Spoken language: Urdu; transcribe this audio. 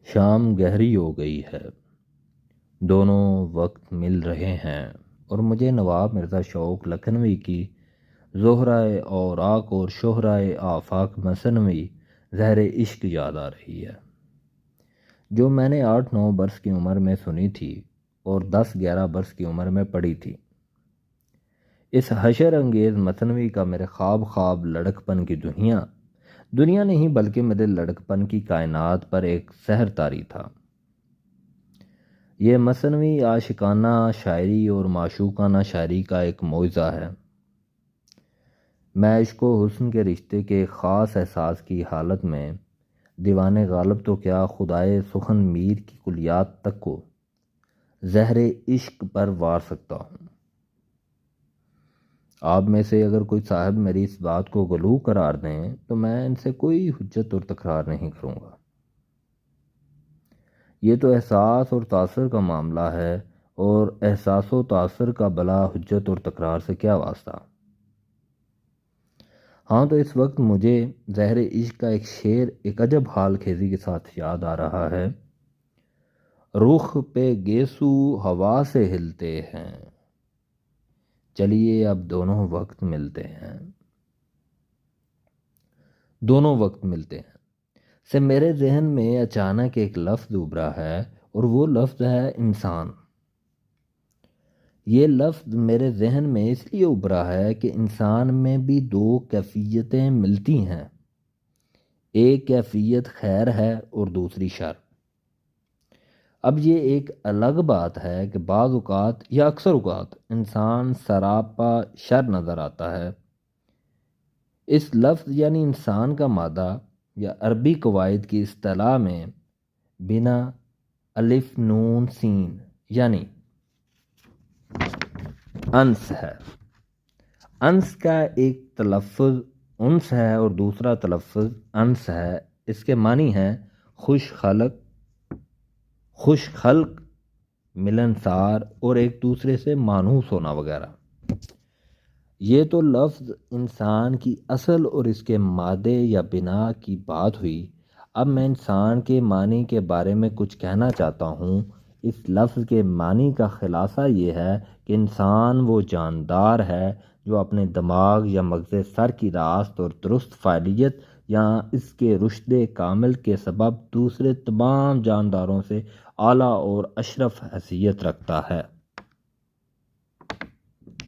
شام گہری ہو گئی ہے، دونوں وقت مل رہے ہیں، اور مجھے نواب مرزا شوق لکھنوی کی زہرائے اوراق اور شہرائے آفاق مثنوی زہر عشق یاد آ رہی ہے، جو میں نے 8-9 برس کی عمر میں سنی تھی اور 10-11 برس کی عمر میں پڑھی تھی۔ اس حشر انگیز مثنوی کا میرے خواب لڑکپن کی دنیا نہیں بلکہ میرے لڑکپن کی کائنات پر ایک سحر طاری تھا۔ یہ مثنوی عاشقانہ شاعری اور معشوقانہ شاعری کا ایک معجزہ ہے۔ میں عشق و حسن کے رشتے کے خاص احساس کی حالت میں دیوان غالب تو کیا خدائے سخن میر کی کلیات تک کو زہر عشق پر وار سکتا ہوں۔ آپ میں سے اگر کوئی صاحب میری اس بات کو غلو قرار دیں تو میں ان سے کوئی حجت اور تکرار نہیں کروں گا۔ یہ تو احساس اور تاثر کا معاملہ ہے، اور احساس و تاثر کا بلا حجت اور تکرار سے کیا واسطہ۔ ہاں، تو اس وقت مجھے زہر عشق کا ایک شعر ایک عجب حال خیزی کے ساتھ یاد آ رہا ہے۔ رخ پہ گیسو ہوا سے ہلتے ہیں، چلیے اب دونوں وقت ملتے ہیں۔ دونوں وقت ملتے ہیں سے میرے ذہن میں اچانک ایک لفظ ابھرا ہے، اور وہ لفظ ہے انسان۔ یہ لفظ میرے ذہن میں اس لیے ابھرا ہے کہ انسان میں بھی دو کیفیتیں ملتی ہیں، ایک کیفیت خیر ہے اور دوسری شر۔ اب یہ ایک الگ بات ہے کہ بعض اوقات یا اکثر اوقات انسان سراپا شر نظر آتا ہے۔ اس لفظ یعنی انسان کا مادہ یا عربی قواعد کی اصطلاح میں بنا الف نون سین یعنی انس ہے۔ انس کا ایک تلفظ انس ہے اور دوسرا تلفظ انس ہے۔ اس کے معنی ہیں خوش خلق، ملنسار اور ایک دوسرے سے مانوس ہونا وغیرہ۔ یہ تو لفظ انسان کی اصل اور اس کے مادے یا بنا کی بات ہوئی۔ اب میں انسان کے معنی کے بارے میں کچھ کہنا چاہتا ہوں۔ اس لفظ کے معنی کا خلاصہ یہ ہے کہ انسان وہ جاندار ہے جو اپنے دماغ یا مغز سر کی راست اور درست فعالیت یا اس کے رشد کامل کے سبب دوسرے تمام جانداروں سے اعلیٰ اور اشرف حیثیت رکھتا ہے۔